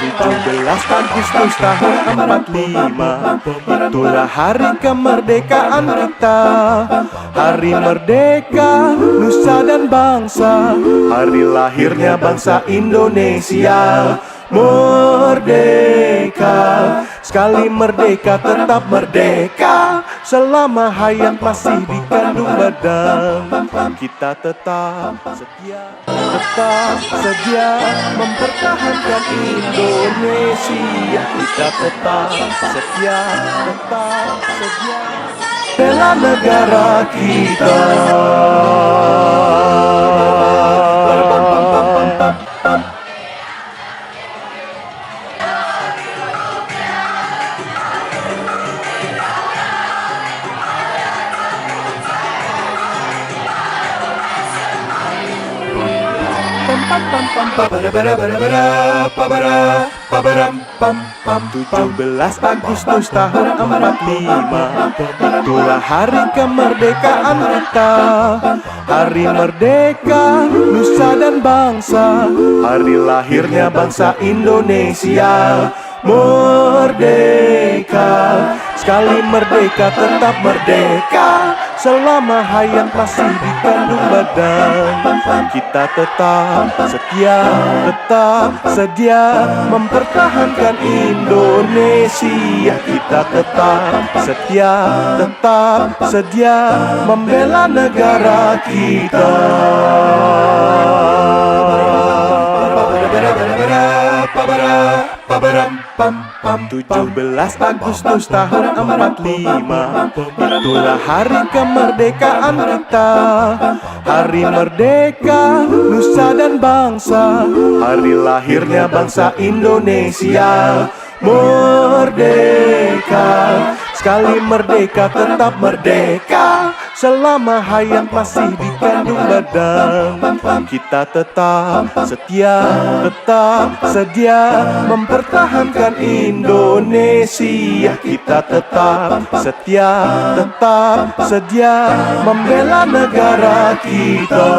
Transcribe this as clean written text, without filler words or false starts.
17 Agustus tahun 45, itulah hari kemerdekaan kita. Hari merdeka, nusa dan bangsa, hari lahirnya bangsa Indonesia. Merdeka, sekali merdeka tetap merdeka. Selama hayat masih dikandung badan, kita tetap sedia mempertahankan Indonesia. Kita tetap sedia bela negara kita. Belas Agustus tahun 45, itulah hari kemerdekaan kita. Hari merdeka, nusa dan bangsa, hari lahirnya bangsa Indonesia. Merdeka, sekali merdeka tetap merdeka. Selama hayat masih dikandung badan, kita tetap sedia mempertahankan Indonesia. Kita tetap sedia membela negara kita. 17 Agustus tahun 45, itulah hari kemerdekaan kita. Hari merdeka, nusa dan bangsa, hari lahirnya bangsa Indonesia. Merdeka, sekali merdeka tetap merdeka. Selama hayat masih dikandung badan, kita tetap sedia mempertahankan Indonesia. Kita tetap sedia membela negara kita.